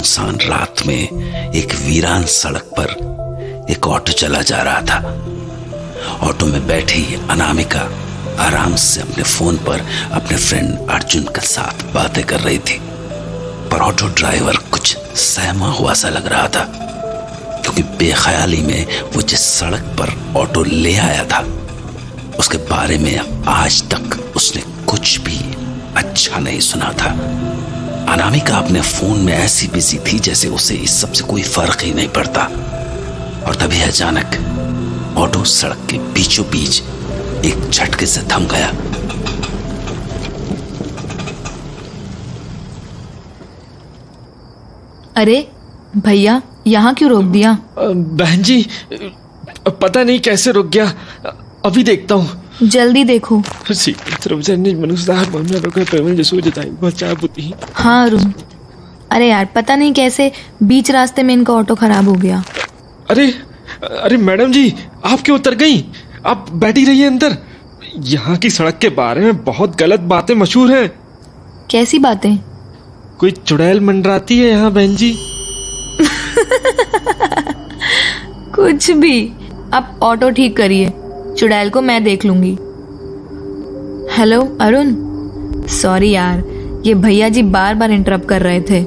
सुनसान रात में एक वीरान सड़क पर एक ऑटो चला जा रहा था। ऑटो में बैठी अनामिका आराम से अपने फोन पर अपने फ्रेंड अर्जुन के साथ बातें कर रही थी, पर ऑटो ड्राइवर कुछ सहमा हुआ सा लग रहा था, क्योंकि बेख्याली में वो जिस सड़क पर ऑटो ले आया था उसके बारे में आज तक उसने कुछ भी अच्छा नहीं सुना था। अनामिका अपने फोन में ऐसी बिजी थी जैसे उसे इस सब से कोई फर्क ही नहीं पड़ता। और तभी अचानक ऑटो सड़क के बीचों बीच एक झटके से थम गया। अरे भैया, यहाँ क्यों रोक दिया? बहन जी, पता नहीं कैसे रुक गया, अभी देखता हूँ। जल्दी देखो। हाँ अरुण, अरे यार पता नहीं कैसे बीच रास्ते में इनका ऑटो खराब हो गया। अरे मैडम जी, आप क्यों उतर गई? आप बैठी रहिए अंदर। यहाँ की सड़क के बारे में बहुत गलत बातें मशहूर हैं। कैसी बातें? कोई चुड़ैल मंडराती है यहाँ बहन जी। कुछ भी। आप ऑटो ठीक करिए, चुड़ैल को मैं देख लूंगी। हेलो अरुण, सॉरी यार, ये भैया जी बार बार इंटरप्ट कर रहे थे।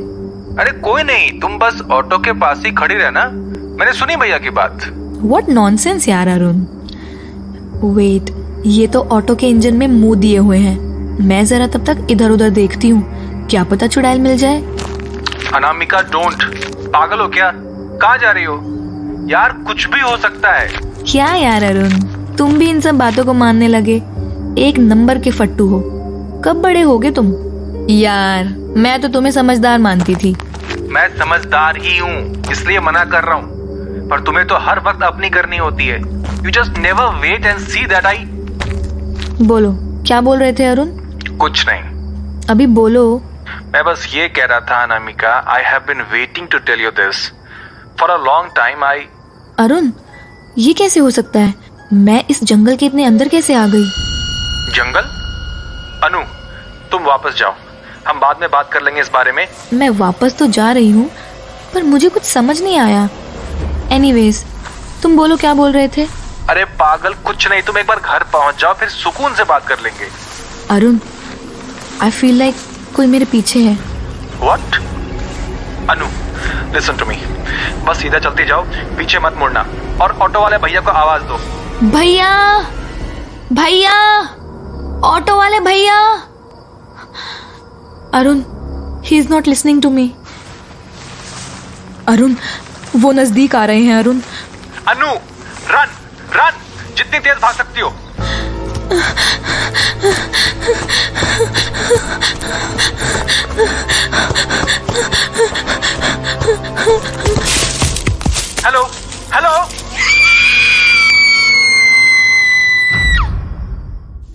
अरे कोई नहीं, तुम बस ऑटो के पास ही खड़ी रहना, मैंने सुनी भैया की बात। व्हाट नॉनसेंस यार अरुण। वेट, ये तो ऑटो के इंजन में मुंह दिए हुए हैं। मैं जरा तब तक इधर उधर देखती हूँ, क्या पता चुड़ैल मिल जाए। अनामिका डोंट, पागल हो क्या? कहाँ जा रही हो यार? कुछ भी हो सकता है। क्या यार अरुण, तुम भी इन सब बातों को मानने लगे? एक नंबर के फट्टू हो। कब बड़े होगे तुम? यार मैं तो तुम्हें समझदार मानती थी। मैं समझदार ही हूँ, इसलिए मना कर रहा हूँ, पर तुम्हें तो हर वक्त अपनी करनी होती है। You just never wait and see that I. बोलो, क्या बोल रहे थे अरुण? कुछ नहीं, अभी बोलो। मैं बस ये कह रहा था Anamika, I have been waiting to tell you this for a long time. Arun, ये कैसे हो सकता है? मैं इस जंगल के इतने अंदर कैसे आ गई? जंगल? अनु, तुम वापस जाओ, हम बाद में बात कर लेंगे इस बारे में। मैं वापस तो जा रही हूँ, पर मुझे कुछ समझ नहीं आया। एनीवेज, तुम बोलो, क्या बोल रहे थे? अरे पागल, कुछ नहीं, तुम एक बार घर पहुंच जाओ, फिर सुकून से बात कर लेंगे। अरुण, आई फील लाइक कोई मेरे पीछे है। What? Anu, listen to me, बस सीधा चलते जाओ, पीछे मत मुड़ना, और ऑटो वाले भैया को आवाज दो। भैया, भैया, ऑटो वाले भैया। Arun, he is not listening to me. Arun, वो नजदीक आ रहे हैं। अरुण, अनु, रन रन, जितनी तेज भाग सकती हो। Hello hello.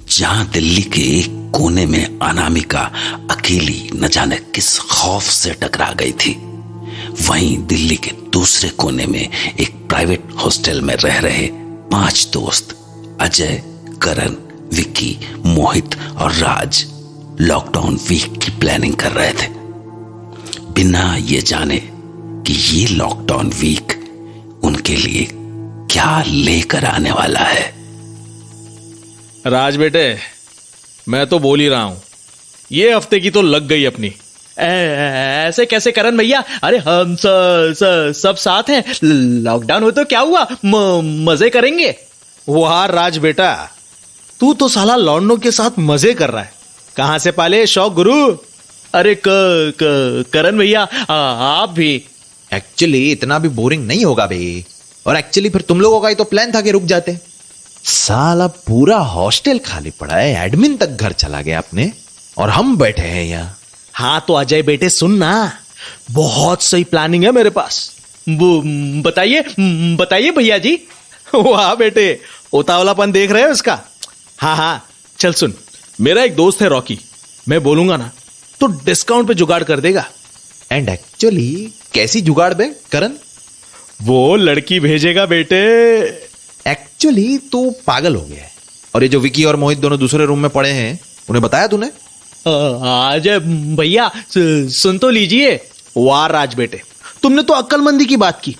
जहां दिल्ली के एक कोने में अनामिका अकेली न जाने किस खौफ से टकरा गई थी, वहीं दिल्ली के दूसरे कोने में एक प्राइवेट हॉस्टल में रह रहे 5 दोस्त अजय, करण, विक्की, मोहित और राज लॉकडाउन वीक की प्लानिंग कर रहे थे, बिना ये जाने कि ये लॉकडाउन वीक उनके लिए क्या लेकर आने वाला है। राज बेटे, मैं तो बोल ही रहा हूं, ये हफ्ते की तो लग गई अपनी। ऐसे कैसे करण भैया? अरे हम सब साथ हैं, लॉकडाउन हो तो क्या हुआ, मजे करेंगे। वाह राज बेटा, तू तो साला लौंडों के साथ मजे कर रहा है। कहां से पाले शौक गुरु? अरे करण भैया, आप भी। एक्चुअली इतना भी बोरिंग नहीं होगा भाई, और एक्चुअली फिर तुम लोगों का ही तो प्लान था कि रुक जाते। साला पूरा हॉस्टल खाली पड़ा है, एडमिन तक घर चला गया अपने, और हम बैठे हैं यहाँ। हाँ तो अजय बेटे सुन ना, बहुत सही प्लानिंग है मेरे पास। बताइए भैया जी। वाह बेटे, उतावलापन देख रहे हो उसका। हाँ चल सुन, मेरा एक दोस्त है रॉकी, मैं बोलूंगा ना तो डिस्काउंट पे जुगाड़ कर देगा। एंड एक्चुअली कैसी जुगाड़ बे करण? वो लड़की भेजेगा बेटे। एक्चुअली तू पागल हो गया है। और ये जो विकी और मोहित दोनों दूसरे रूम में पड़े हैं, उन्हें बताया तूने? अजय भैया सुन तो लीजिए। वाह राज बेटे, तुमने तो अक्लमंदी की बात की।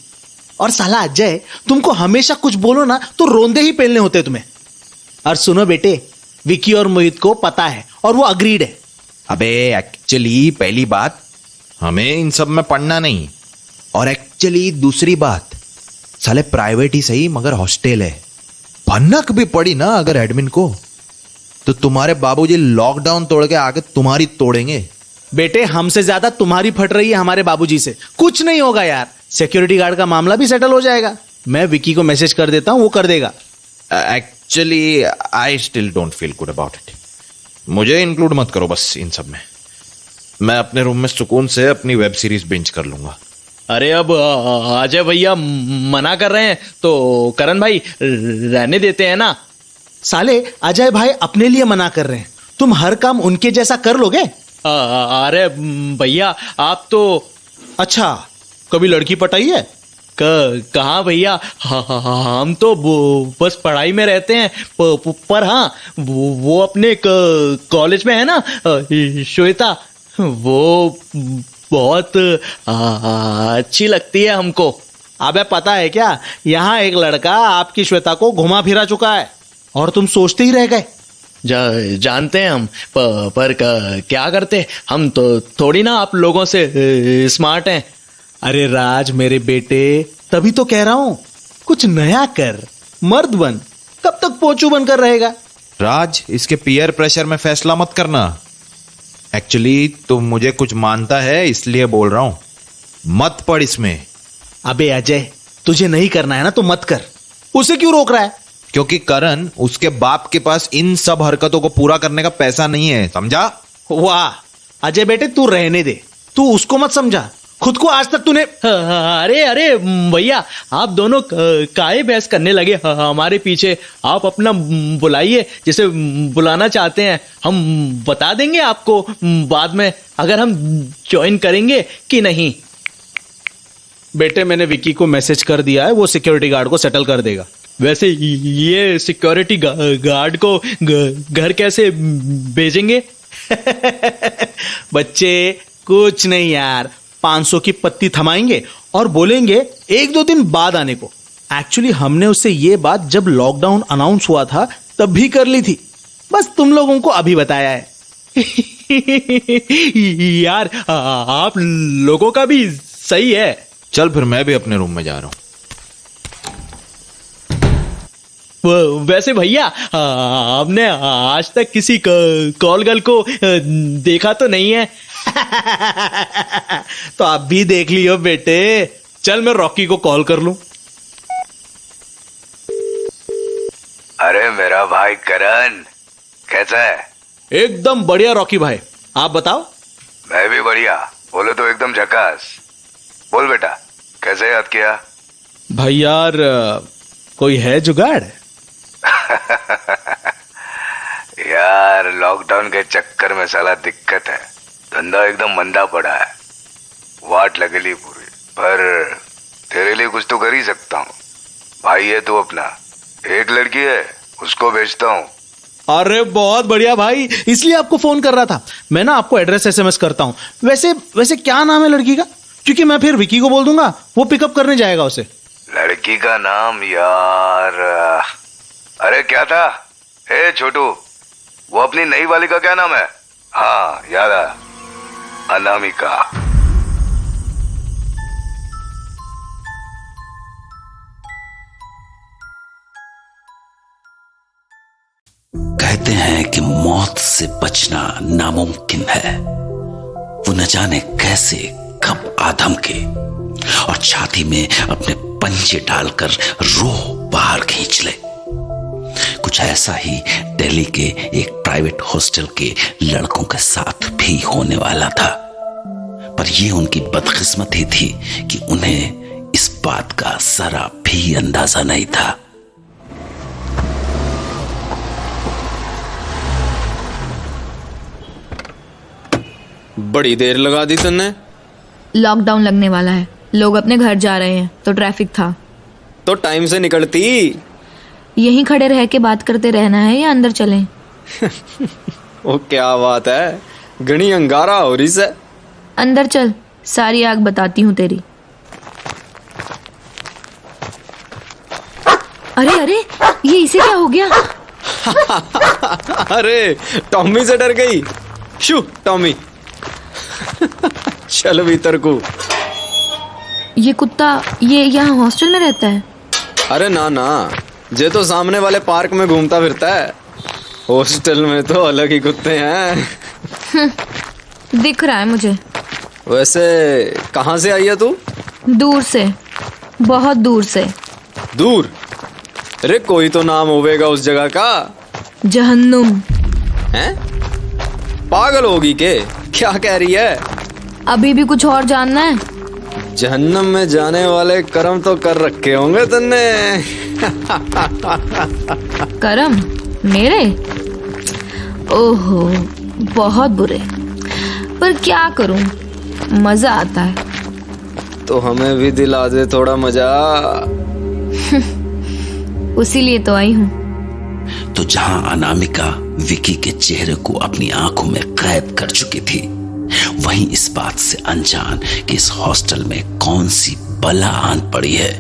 और साला अजय, तुमको हमेशा कुछ बोलो ना तो रोंदे ही पेलने होते तुम्हें। और सुनो बेटे, विकी और मोहित को पता है और वो अग्रीड है। अबे एक्चुअली पहली बात, हमें इन सब में पढ़ना नहीं। और एक्चुअली दूसरी बात, साले प्राइवेट ही सही मगर हॉस्टल है। भनक भी पड़ी ना अगर एडमिन को, तो तुम्हारे बाबूजी लॉकडाउन तोड़ के आगे तुम्हारी तोड़ेंगे। बेटे, हमसे ज्यादा तुम्हारी फट रही है हमारे बाबूजी से। कुछ नहीं होगा यार, सिक्योरिटी गार्ड का मामला भी सेटल हो जाएगा। मैं विकी को मैसेज कर देता हूं, वो कर देगा। Actually I still don't feel good about it. मुझे इंक्लूड मत करो बस इन सब में। मैं अपने रूम में सुकून से अपनी वेब सीरीज बिंज कर लूंगा। अरे अब अजय भैया मना कर रहे हैं तो करण भाई रहने देते हैं ना। साले अजय भाई अपने लिए मना कर रहे हैं, तुम हर काम उनके जैसा कर लोगे? अरे भैया आप तो, अच्छा कभी लड़की पटाई है? कहाँ भैया, हम तो बस पढ़ाई में रहते हैं। पर हाँ, वो अपने कॉलेज में है ना श्वेता, वो बहुत अच्छी लगती है हमको। अबे पता है क्या, यहाँ एक लड़का आपकी श्वेता को घुमा फिरा चुका है और तुम सोचते ही रह गए। जानते हैं हम, पर क्या करते, हम तो थोड़ी ना आप लोगों से स्मार्ट हैं। अरे राज मेरे बेटे, तभी तो कह रहा हूं कुछ नया कर, मर्द बन। कब तक पोचू बनकर रहेगा? राज, इसके पीयर प्रेशर में फैसला मत करना। एक्चुअली तुम मुझे कुछ मानता है इसलिए बोल रहा हूं, मत पड़ इसमें। अबे अजय, तुझे नहीं करना है ना तो मत कर। उसे क्यों रोक रहा है? क्योंकि करण, उसके बाप के पास इन सब हरकतों को पूरा करने का पैसा नहीं है, समझा? वाह अजय बेटे, तू रहने दे, तू उसको मत समझा, खुद को आज तक तूने। अरे अरे भैया, आप दोनों काहे बहस करने लगे हमारे पीछे? आप अपना बुलाइए जिसे बुलाना चाहते हैं, हम बता देंगे आपको बाद में अगर हम ज्वाइन करेंगे कि नहीं। बेटे, मैंने विकी को मैसेज कर दिया है, वो सिक्योरिटी गार्ड को सेटल कर देगा। वैसे ये सिक्योरिटी गार्ड को घर कैसे भेजेंगे? बच्चे कुछ नहीं यार, 500 की पत्ती थमाएंगे और बोलेंगे 1-2 दिन बाद आने को। एक्चुअली हमने उससे ये बात जब लॉकडाउन अनाउंस हुआ था तब भी कर ली थी, बस तुम लोगों को अभी बताया है। यार आप लोगों का भी सही है। चल फिर मैं भी अपने रूम में जा रहा हूं। वैसे भैया, आपने आज तक किसी कॉल गर्ल को देखा तो नहीं है? तो आप भी देख लियो बेटे। चल मैं रॉकी को कॉल कर लूं। अरे मेरा भाई करण, कैसा है? एकदम बढ़िया रॉकी भाई, आप बताओ। मैं भी बढ़िया, बोले तो एकदम झकास। बोल बेटा, कैसे याद किया? भाई यार, कोई है जुगाड़? यार लॉकडाउन के चक्कर में साला दिक्कत है, धंधा एकदम मंदा पड़ा है, वाट लगेली पूरी। पर तेरे लिए कुछ तो कर ही सकता हूँ। भाई है तू अपना, एक लड़की है उसको भेजता हूँ। अरे बहुत बढ़िया भाई, इसलिए आपको फोन कर रहा था। मैं ना आपको एड्रेस SMS करता हूँ। वैसे क्या नाम है लड़की का? क्योंकि मैं फिर विकी को बोल दूंगा, वो पिकअप करने जाएगा उसे। लड़की का नाम यार, अरे क्या था? ए छोटू, वो अपनी नई वाली का क्या नाम है? हाँ याद आया, अनामिका। कहते हैं कि मौत से बचना नामुमकिन है। वो न जाने कैसे कब आदम के और छाती में अपने पंजे डालकर रूह बाहर खींच ले। कुछ ऐसा ही दिल्ली के एक प्राइवेट हॉस्टल के लड़कों के साथ भी होने वाला था, पर यह उनकी बदकिस्मती थी कि उन्हें इस बात का जरा भी अंदाजा नहीं था। बड़ी देर लगा दी तुमने। लॉकडाउन लगने वाला है, लोग अपने घर जा रहे हैं तो ट्रैफिक था। तो टाइम से निकलती। यहीं खड़े रह के बात करते रहना है या अंदर चलें? ओ क्या बात है, घनी अंगारा हो रही से। अंदर चल, सारी आग बताती हूँ तेरी। अरे अरे, ये इसे क्या हो गया? अरे टॉमी से डर गई। शू टॉमी। चल भीतर को। ये कुत्ता ये यहाँ हॉस्टल में रहता है? अरे ना ना, ये तो सामने वाले पार्क में घूमता फिरता है। हॉस्टल में तो अलग ही कुत्ते हैं। दिख रहा है मुझे। वैसे कहाँ से आई है तू? दूर से, बहुत दूर से। दूर? अरे कोई तो नाम होवेगा उस जगह का। जहन्नुम। हैं? पागल होगी के? क्या कह रही है? अभी भी कुछ और जानना है? जहन्नम में जाने वाले कर्म तो कर रखे होंगे तुमने। करम मेरे? ओहो, बहुत बुरे। पर क्या करूं, मजा आता है। तो हमें भी दिला दे थोड़ा मजा। उसी लिए तो आई हूं। तो जहां अनामिका विकी के चेहरे को अपनी आंखों में कैद कर चुकी थी, वहीं इस बात से अनजान कि इस हॉस्टल में कौन सी बला आन पड़ी है,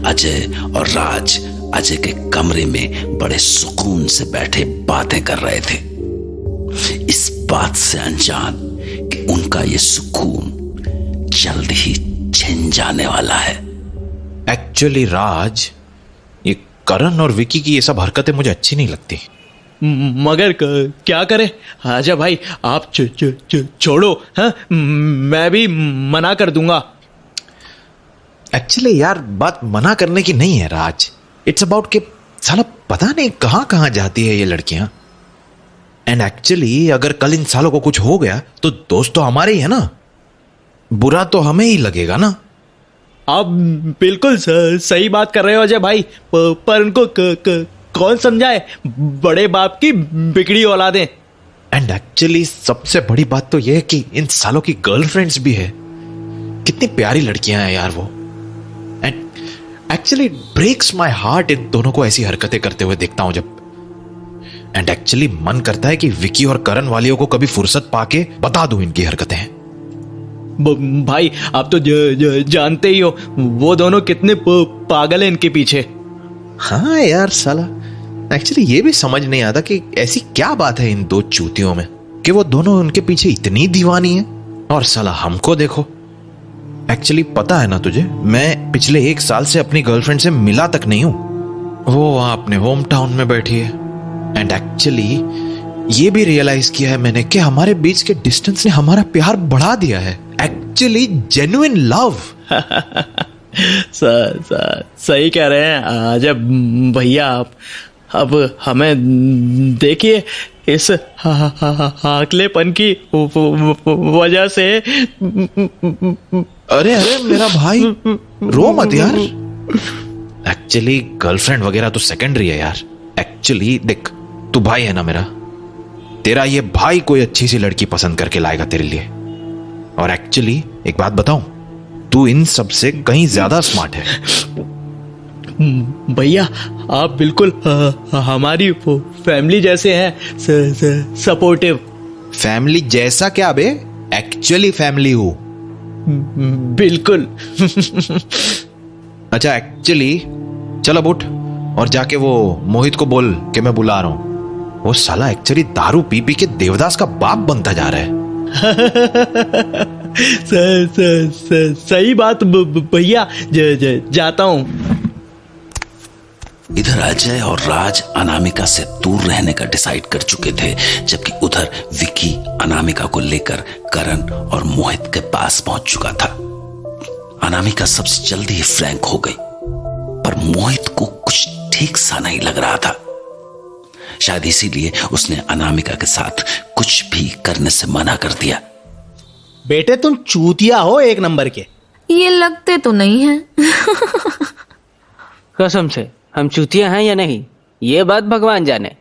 अजय और राज अजय के कमरे में बड़े सुकून से बैठे बातें कर रहे थे। इस बात से अनजान कि उनका ये सुकून जल्द ही छिन जाने वाला है। एक्चुअली राज, ये करण और विकी की ये सब हरकतें मुझे अच्छी नहीं लगती। मगर क्या करे आजा भाई, आप छोड़ो। हाँ, मैं भी मना कर दूंगा। एक्चुअली यार, बात मना करने की नहीं है राज। इट्स अबाउट कि साला पता नहीं कहां कहां जाती है ये लड़कियां। एंड एक्चुअली अगर कल इन सालों को कुछ हो गया तो दोस्त तो हमारे ही है ना, बुरा तो हमें ही लगेगा ना। आप बिल्कुल सही बात कर रहे हो अजय भाई, पर उनको कौन समझाए, बड़े बाप की बिगड़ी औलादें। एंड एक्चुअली सबसे बड़ी बात तो यह है कि इन सालों की गर्लफ्रेंड्स भी है। कितनी प्यारी लड़कियां हैं यार वो। And actually breaks my heart इन दोनों को ऐसी हरकतें करते हुए देखता हूं जब। एंड एक्चुअली मन करता है कि विकी और करण वालियों को कभी फुर्सत पाके बता दूं इनकी हरकतें। भाई आप तो जानते ही हो वो दोनों कितने पागल हैं इनके पीछे। हाँ यार साला, एक्चुअली ये भी समझ नहीं आता कि ऐसी क्या बात है इन दो चूतियों में कि वो दोनों उनके पीछे इतनी दीवानी है। और साला हमको देखो। एक्चुअली पता है ना तुझे, मैं पिछले 1 साल से अपनी गर्लफ्रेंड से मिला तक नहीं हूं। वो वहां अपने होम टाउन में बैठी है। एंड एक्चुअली ये भी रियलाइज किया है मैंने कि हमारे बीच के डिस्टेंस ने हमारा प्यार बढ़ा दिया है। Actually genuine love. सही कह रहे हैं अजय भैया आप। अब हमें देखिए इस हाकलेपन की वजह से। अरे अरे मेरा भाई, रो मत यार। एक्चुअली गर्लफ्रेंड वगैरह तो सेकेंडरी है यार। एक्चुअली देख, तू भाई है ना मेरा, तेरा ये भाई कोई अच्छी सी लड़की पसंद करके लाएगा तेरे लिए। और एक्चुअली एक बात बताऊं, तू इन सब से कहीं ज्यादा स्मार्ट है। भैया आप बिल्कुल हमारी फैमिली जैसे हैं, सपोर्टिव। फैमिली जैसा क्या बे? एक्चुअली फैमिली हूं। बिल्कुल। अच्छा एक्चुअली चल अब उठ और जाके वो मोहित को बोल कि मैं बुला रहा हूं। वो साला एक्चुअली दारू पी पी के देवदास का बाप बनता जा रहा है। सही बात भैया, जाता हूं। इधर अजय और राज अनामिका से दूर रहने का डिसाइड कर चुके थे, जबकि उधर विकी अनामिका को लेकर करण और मोहित के पास पहुंच चुका था। अनामिका सबसे जल्दी ही फ्रैंक हो गई, पर मोहित को कुछ ठीक सा नहीं लग रहा था। शायद इसीलिए उसने अनामिका के साथ कुछ भी करने से मना कर दिया। बेटे तुम चूतिया हो 1 नंबर के। ये लगते तो नहीं है। कसम से हम चूतिया हैं या नहीं ये बात भगवान जाने,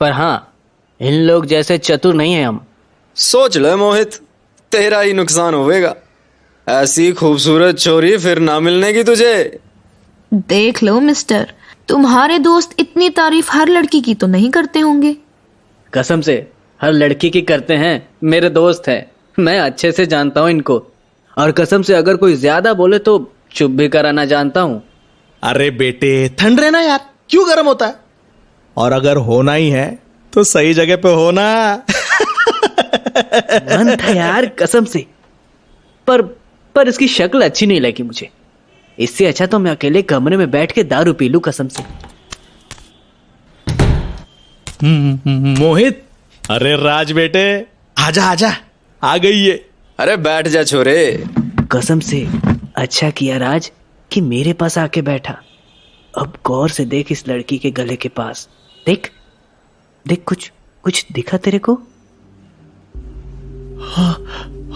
पर हाँ इन लोग जैसे चतुर नहीं है हम। सोच ले मोहित, तेरा ही नुकसान होवेगा। ऐसी खूबसूरत छोरी फिर ना मिलने की तुझे। देख लो मिस्टर, तुम्हारे दोस्त इतनी तारीफ हर लड़की की तो नहीं करते होंगे। कसम से हर लड़की की करते हैं, मेरे दोस्त हैं, मैं अच्छे से जानता हूँ इनको। और कसम से अगर कोई ज्यादा बोले तो चुप भी कराना जानता हूँ। अरे बेटे ठंड रहना यार, क्यों गर्म होता है? और अगर होना ही है तो सही जगह पे होना। मन था यार कसम से, पर इसकी शक्ल अच्छी नहीं लगी मुझे। इससे अच्छा तो मैं अकेले कमरे में बैठ के दारू पी लूं कसम से। मोहित, अरे राज बेटे आजा आजा, आ गई है। अरे बैठ जा छोरे। कसम से अच्छा किया राज कि मेरे पास आके बैठा। अब गौर से देख इस लड़की के गले के पास। देख देख, कुछ दिखा तेरे को?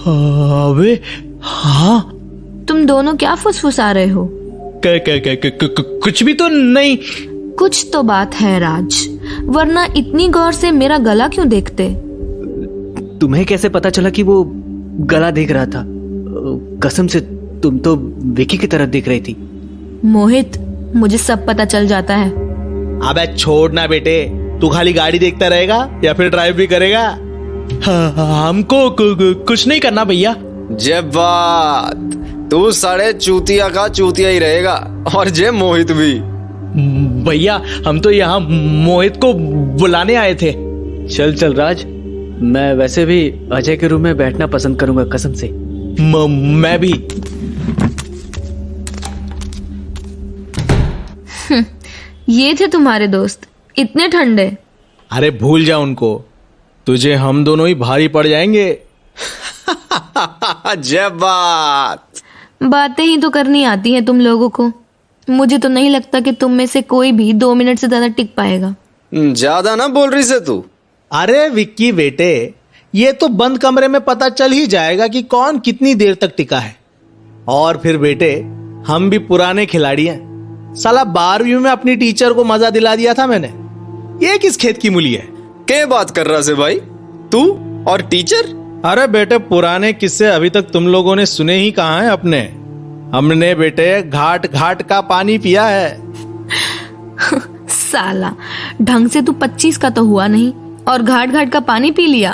अबे हाँ, तुम दोनों क्या फुसफुसा रहे हो? कुछ भी तो नहीं। कुछ तो बात है राज, वरना इतनी गौर से मेरा गला क्यों देखते? तुम्हें कैसे पता चला कि वो गला देख रहा था? कसम से तुम तो विकी की तरफ देख रही थी। मोहित, मुझे सब पता चल जाता है। अबे छोड़ ना बेटे, तू खाली गाड़ी देखता रहेगा या फिर ड्राइव भी करेगा? हमको कुछ नहीं करना भैया। जब बात, तू साढ़े चूतिया का चूतिया ही रहेगा, और जे मोहित भी। भैया हम तो यहाँ मोहित को बुलाने आए थे। चल राज, मैं वैसे भी अजय के रूम में बैठना पसंद करूंगा कसम से। मैं भी। ये थे तुम्हारे दोस्त, इतने ठंडे। अरे भूल जा उनको, तुझे हम दोनों ही भारी पड़ जाएंगे। जब बात, बातें ही तो करनी आती हैं तुम लोगों को। मुझे तो नहीं लगता कि तुम में से कोई भी 2 मिनट से ज्यादा टिक पाएगा। ज्यादा ना बोल रही से तू। अरे विक्की बेटे, ये तो बंद कमरे में पता चल ही जाएगा कि कौन कितनी देर तक टिका है। और फिर बेटे, हम भी पुराने खिलाड़ी हैं। साला 12वीं में अपनी टीचर को मजा दिला दिया था मैंने। ये किस खेत की मूली है? क्या बात कर रहा से भाई, तू और टीचर? अरे बेटे, पुराने किस्से अभी तक तुम लोगों ने सुने ही कहाँ हैं अपने। हमने बेटे घाट घाट का पानी पिया है। साला, ढंग से तू 25 का तो हुआ नहीं और घाट घाट का पानी पी लिया।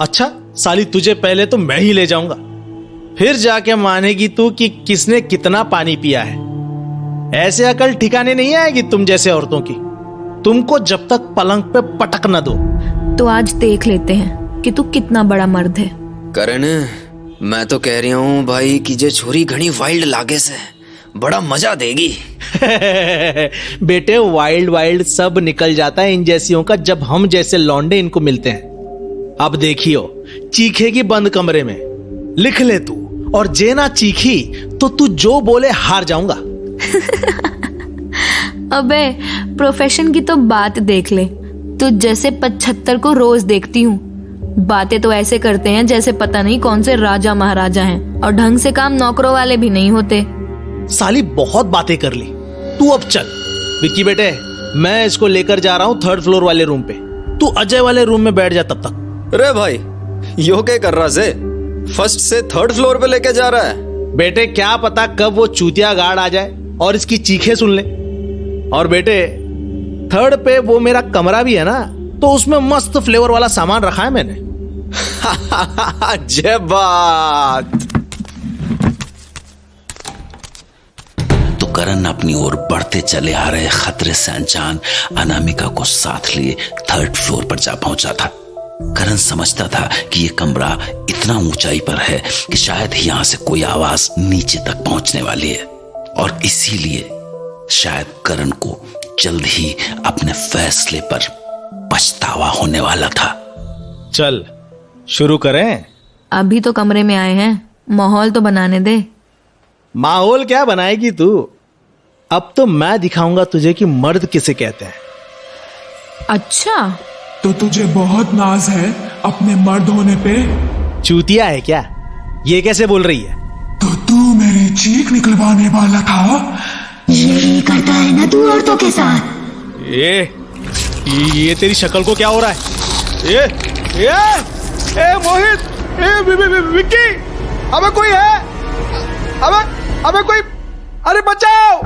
अच्छा साली, तुझे पहले तो मैं ही ले जाऊंगा, फिर जाके मानेगी तू कि किसने कितना पानी पिया है। ऐसे अकल ठिकाने नहीं आएगी तुम जैसे औरतों की। तुमको जब तक पलंग पे पटक न दो। तो आज देख लेते हैं कि तू कितना बड़ा मर्द है। करण, मैं तो कह रही हूँ भाई कि जे छोरी घनी वाइल्ड लागे से बड़ा मजा देगी। बेटे वाइल्ड सब निकल जाता है इन जैसियों का जब हम जैसे लौंडे इनको मिलते हैं। अब देखियो, चीखेगी बंद कमरे में, लिख ले तू। और जे ना चीखी तो तू जो बोले हार जाऊंगा। अबे प्रोफेशन की तो बात देख ले। तू जैसे 75 को रोज देखती हूँ, बातें तो ऐसे करते हैं जैसे पता नहीं कौन से राजा महाराजा हैं, और ढंग से काम नौकरों वाले भी नहीं होते। साली बहुत बातें कर ली, तू अब चल। विक्की बेटे, मैं इसको लेकर जा रहा हूँ 3rd फ्लोर वाले रूम पे। तू अजय वाले रूम में बैठ जा तब तक। अरे भाई, यो क्या कर रहा से? 1st से 3rd फ्लोर पे लेके जा रहा है? बेटे क्या पता कब वो चूतिया गार्ड आ जाए और इसकी चीखें सुन ले। और बेटे 3rd पे वो मेरा कमरा भी है ना, तो उसमें मस्त फ्लेवर वाला सामान रखा है मैंने। जय बात। तो करण अपनी ओर बढ़ते चले आ रहे खतरे से अनजान अनामिका को साथ लिए 3rd फ्लोर पर जा पहुंचा था। करण समझता था कि यह कमरा इतना ऊंचाई पर है कि शायद यहां से कोई आवाज नीचे तक पहुंचने वाली है, और इसीलिए शायद करण को जल्द ही अपने फैसले पर पछतावा होने वाला था। चल शुरू करें। अभी तो कमरे में आए हैं, माहौल तो बनाने दे। माहौल क्या बनाएगी तू? अब तो मैं दिखाऊंगा तुझे कि मर्द किसे कहते हैं। अच्छा, तो तुझे बहुत नाज है अपने मर्द होने पे? चूतिया है क्या? ये कैसे बोल रही है? तो तू मेरी चीख निकलवाने वाला था? यही करता है ना तू औरतों के साथ। ये तेरी शक्ल को क्या हो रहा है? ए मोहित, विक्की, अबे कोई है? अबे कोई, अरे बचाओ।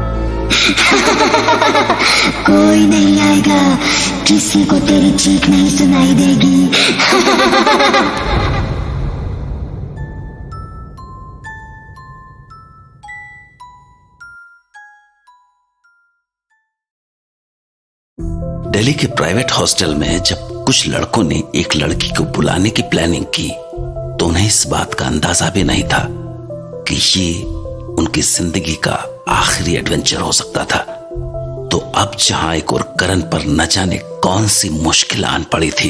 कोई नहीं आएगा, किसी को तेरी चीख नहीं सुनाई देगी। दिल्ली के प्राइवेट हॉस्टल में जब कुछ लड़कों ने एक लड़की को बुलाने की प्लानिंग की तो उन्हें इस बात का अंदाजा भी नहीं था कि ये उनकी जिंदगी का आखिरी एडवेंचर हो सकता था। तो अब जहां एक और करण पर न जाने कौन सी मुश्किल आन पड़ी थी,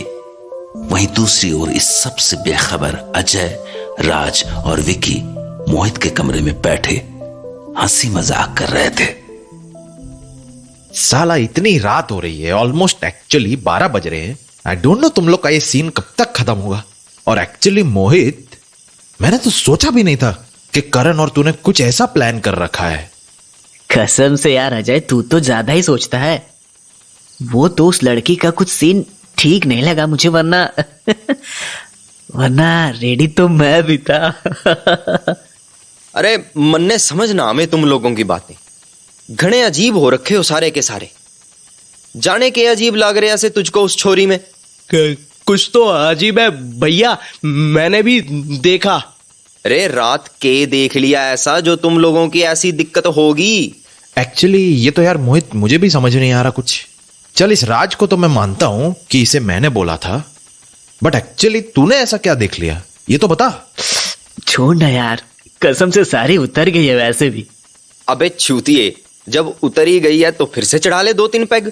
वहीं दूसरी ओर इस सब से बेखबर अजय, राज और विकी मोहित के कमरे में बैठे हंसी मजाक कर रहे थे। साला इतनी रात हो रही है, ऑलमोस्ट एक्चुअली 12 बज रहे हैं। आई डोंट नो तुम लोग का ये सीन कब तक खत्म होगा। और एक्चुअली मोहित, मैंने तो सोचा भी नहीं था कि करण और तूने कुछ ऐसा प्लान कर रखा है। कसम से यार अजय, तू तो ज्यादा ही सोचता है। वो तो उस लड़की का कुछ सीन ठीक नहीं लगा मुझे, वरना वरना रेडी तो मैं भी था। अरे मन्ने, समझ ना हमें तुम लोगों की बातें। घणे अजीब हो रखे हो सारे के सारे। जाने के अजीब लाग रहे ऐसे तुझको उस छोरी में। कुछ तो अजीब है भैया, मैंने भी देखा। अरे रात के देख लिया ऐसा जो तुम लोगों की ऐसी दिक्कत होगी। एक्चुअली ये तो यार मोहित, मुझे भी समझ नहीं आ रहा कुछ। चल, इस राज को तो मैं मानता हूं कि इसे मैंने बोला था, बट एक्चुअली तूने ऐसा क्या देख लिया, ये तो बता। छोड़ ना यार, कसम से सारी उतर गई है वैसे भी। अबे छूतिए, जब उतर ही गई है तो फिर से चढ़ा ले 2-3 पैग।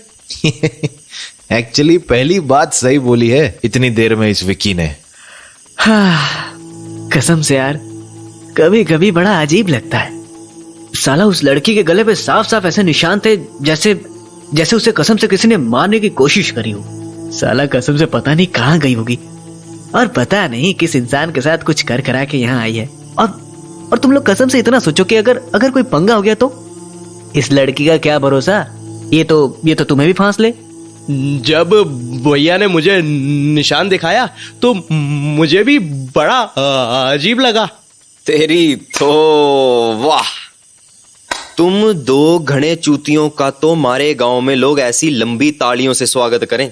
एक्चुअली पहली बात सही बोली है इतनी देर में इस विकी ने। हाँ, कसम से यार कभी कभी बड़ा अजीब लगता है। साला उस लड़की के गले पे साफ साफ ऐसे निशान थे जैसे जैसे उसे कसम से किसी ने मारने की कोशिश करी हो। साला कसम से पता नहीं कहाँ गई होगी और पता नहीं किस इंसान के साथ कुछ कर करा के यहाँ आई है। और तुम लोग कसम से इतना सोचो कि अगर कोई पंगा हो गया तो इस लड़की का क्या भरोसा, ये तो तुम्हें भी फांस ले। जब भैया ने मुझे निशान दिखाया तो मुझे भी बड़ा अजीब लगा। तेरी तो वाह, तुम 2 घने चूतियों का तो मारे गांव में लोग ऐसी लंबी तालियों से स्वागत करें।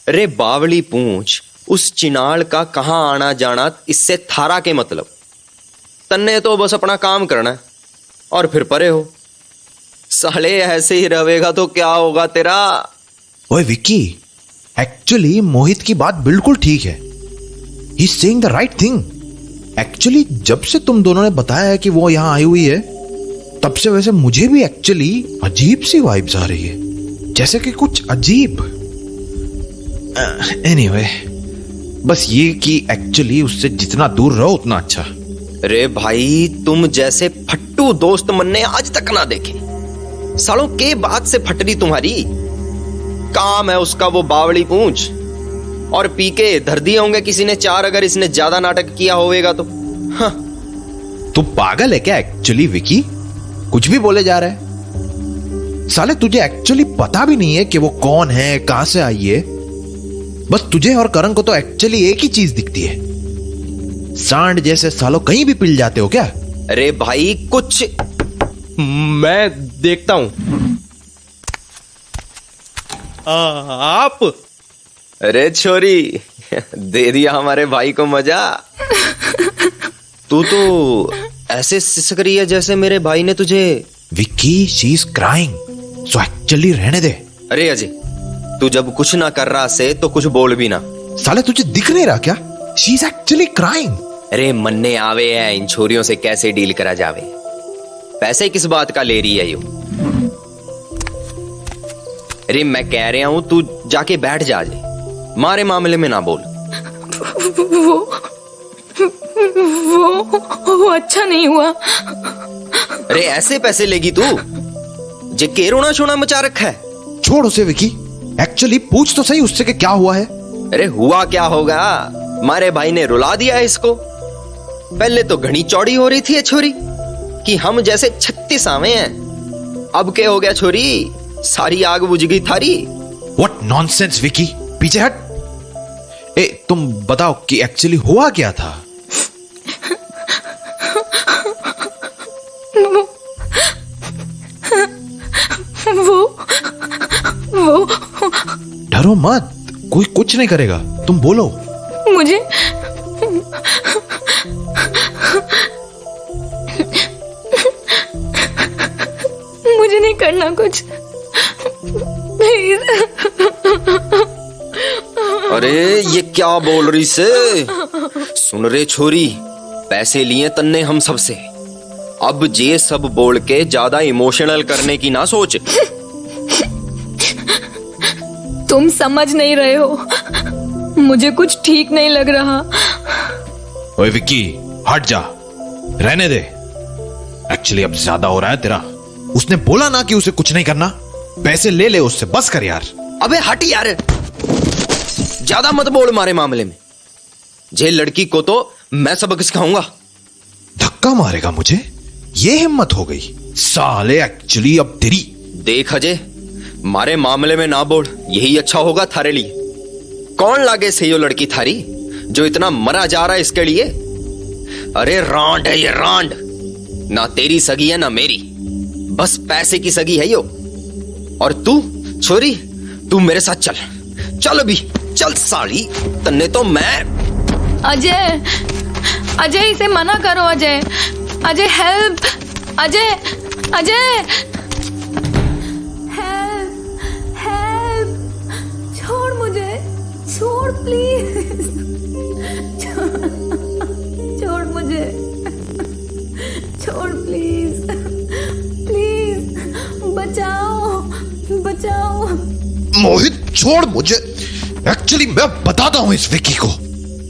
रे बावली पूंछ, उस चिनाल का कहां आना जाना इससे थारा के मतलब। तन्ने तो बस अपना काम करना है और फिर परे हो। साले ऐसे ही रहेगा तो क्या होगा तेरा। ओए विकी, एक्चुअली मोहित की बात बिल्कुल ठीक है। He is saying the right thing. Actually जब से तुम दोनों ने बताया है कि वो यहां आई हुई है, तब से वैसे मुझे भी एक्चुअली अजीब सी वाइब्स आ रही है, जैसे कि कुछ अजीब। एनीवे, बस ये कि एक्चुअली उससे जितना दूर रहो उतना अच्छा। रे भाई, तुम जैसे फट्टू दोस्त मन्ने आज तक ना देखे। सालों के बाद से फटरी तुम्हारी। काम है उसका वो बावड़ी पूंछ, और पी के धर दिए होंगे किसी ने 4 अगर इसने ज्यादा नाटक किया होगा तो। हाँ। तू पागल है क्या एक्चुअली विकी? कुछ भी बोले जा रहा है। साले तुझे एक्चुअली पता भी नहीं है कि वो कौन है, कहां से आई है। बस तुझे और करण को तो एक्चुअली एक ही चीज दिखती है। सांड जैसे सालों कहीं भी पिल जाते हो क्या? अरे भाई कुछ मैं देखता हूं। आप? अरे छोरी, दे दिया हमारे भाई को मजा। तू तो ऐसे सिसक रही है जैसे मेरे भाई ने तुझे। Vicky, she is crying, so actually रहने दे। अरे अजय, तू जब कुछ ना कर रहा से तो कुछ बोल भी ना। साले तुझे दिख नहीं रहा क्या? She is actually crying. अरे मन्ने आवे है, इन छोरियों से कैसे डील करा जावे। पैसे किस बात का ले रही है यू? अरे मैं कह रहा हूं तू जाके बैठ जा। मारे मामले में ना बोल। वो अच्छा नहीं हुआ। अरे ऐसे पैसे लेगी तू? जे के रोना छोना मचा रखा है। छोड़ उसे विकी, एक्चुअली पूछ तो सही उससे कि क्या हुआ है। अरे हुआ क्या होगा, मारे भाई ने रुला दिया इसको। पहले तो घनी चौड़ी हो रही थी ये छोरी कि हम जैसे 36 आवे हैं। अब क्या हो गया छोरी, सारी आग बुझ गई थारी। What nonsense विकी, पीछे हट। तुम बताओ कि एक्चुअली हुआ क्या था? वो डरो मत, कोई कुछ नहीं करेगा, तुम बोलो। मुझे नहीं करना कुछ, प्लीज। अरे ये क्या बोल रही से? सुन रे छोरी, पैसे लिए तन्ने हम सबसे, अब ये सब बोल के ज्यादा इमोशनल करने की ना सोच। तुम समझ नहीं रहे हो, मुझे कुछ ठीक नहीं लग रहा। ओए विक्की, हट जा, रहने दे। एक्चुअली अब ज्यादा हो रहा है तेरा। उसने बोला ना कि उसे कुछ नहीं करना। पैसे ले ले उससे, बस कर यार। अबे हट यार, ज्यादा मत बोल हमारे मामले में। जे लड़की को तो मैं सबक सिखाऊंगा। धक्का मारेगा मुझे? ये हिम्मत हो गई साले। एक्चुअली अब तेरी देख अजय, मारे मामले में ना बोल, यही अच्छा होगा थारे लिए। कौन लागे से यो लड़की थारी जो इतना मरा जा रहा है इसके लिए? अरे रांड है ये, रांड। ना तेरी सगी है ना मेरी, बस पैसे की सगी है यो। और तू छोरी, तू मेरे साथ चल, चल अभी चल साली, तन्ने तो मैं। अजय, अजय इसे मना करो। Ajay, Ajay help, Ajay, Ajay help, help, छोड़ मुझे, छोड़ प्लीज, छोड़ मुझे, छोड़ प्लीज, प्लीज बचाओ, बचाओ। मोहित छोड़ मुझे। एक्चुअली मैं बताता हूं इस विक्की को।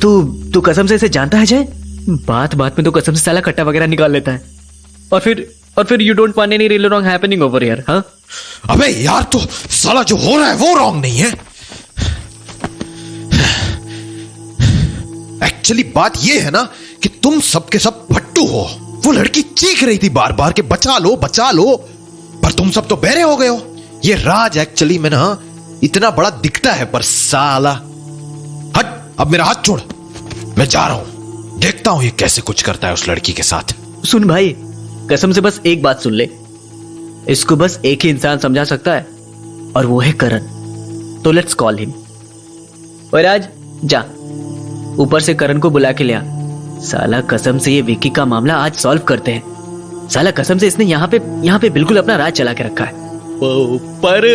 तू कसम से इसे जानता है जय? बात बात में तो कसम से साला कट्टा वगैरह निकाल लेता है, और फिर you don't want any really wrong happening over here. हाँ अबे यार, तो साला जो हो रहा है वो रॉन्ग नहीं है। एक्चुअली बात ये है ना कि तुम सबके सब भट्टू हो। वो लड़की चीख रही थी बार बार के बचा लो बचा लो, पर तुम सब तो बहरे हो गए हो। ये राज एक्चुअली में ना इतना बड़ा दिखता है, पर साला। हट, अब मेरा हाथ छोड़, मैं जा रहा हूं, देखता हूं ये कैसे कुछ करता है उस लड़की के साथ। सुन भाई, कसम से बस एक बात सुन ले, इसको बस एक ही इंसान समझा सकता है, और वो है करण। तो लेट्स कॉल हिम। ओए राज, जा ऊपर से करण को बुला के ले आ। साला कसम से ये विक्की का मामला आज सॉल्व करते हैं। साला कसम से इसने यहाँ पे बिल्कुल अपना राज चला के रखा है। पर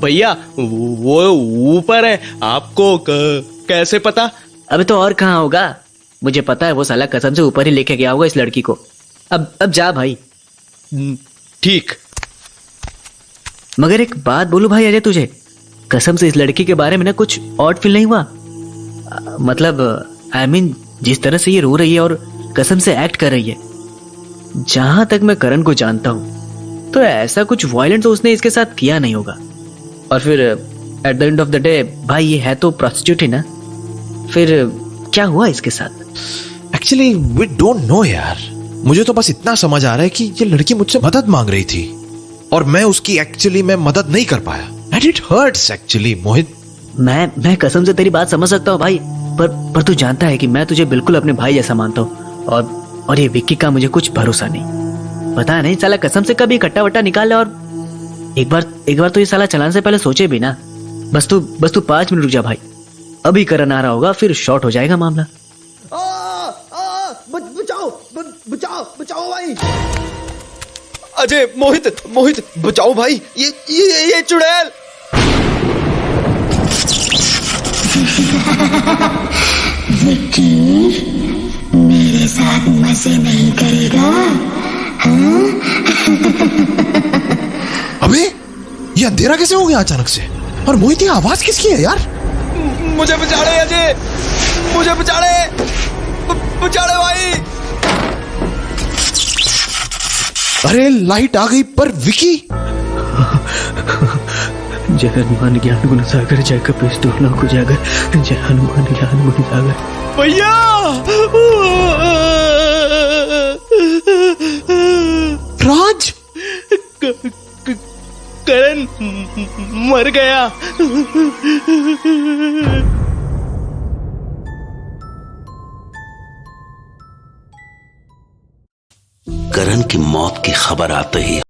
भैया वो ऊपर है, आपको कैसे पता? अबे तो और कहाँ होगा, मुझे पता है वो साला कसम से ऊपर ही लेके गया होगा इस लड़की को। अब जा भाई। ठीक। मगर एक बात बोलूं भाई अजय तुझे, कसम से इस लड़की के बारे में ना कुछ ऑड फील नहीं हुआ? मतलब आई मीन जिस तरह से ये रो रही है और कसम से एक्ट कर रही है, जहां तक मैं करण को जानता हूं तो ऐसा कुछ वायलेंट तो उसने इसके साथ किया नहीं होगा। और फिर at the end of the day भाई ये है तो प्रोस्टिट्यूट ही ना, फिर क्या हुआ इसके साथ? एक्चुअली वी डोंट नो यार। मुझे तो बस इतना समझ आ रहा है कि ये लड़की मुझसे मदद मांग रही थी और मैं उसकी एक्चुअली मैं मदद नहीं कर पाया, एंड इट हर्ट्स एक्चुअली। मोहित, मैं कसम से तेरी बात समझ सकता हूँ भाई, पर तू जानता है कि मैं तुझे बिल्कुल अपने भाई जैसा मानता हूँ, और ये विक्की का मुझे कुछ भरोसा नहीं। पता नहीं साला कसम से कभी कट्टा वट्टा निकाल ले, और एक बार तो ये साला चलाने से पहले सोचे भी ना। बस तू 5 मिनट रुक जा भाई, अभी करण आ रहा होगा, फिर शॉर्ट हो जाएगा मामला। बचाओ भाई। अजय, मोहित बचाओ भाई, ये चुड़ैल। विक्की, मेरे साथ मजे नहीं करेगा? हाँ? अबे ये अंधेरा कैसे हो गया अचानक से? और मोहित, ये आवाज किसकी है यार? मुझे बचा ले अजय, मुझे बचा ले भाई। अरे लाइट आ गई, पर विकी। जय हनुमान ज्ञान गुण सागर, जय कपीस दोनों को जागर, जय हनुमान ज्ञान गुण सागर। भैया राज, करण मर गया। करण की मौत की खबर आते ही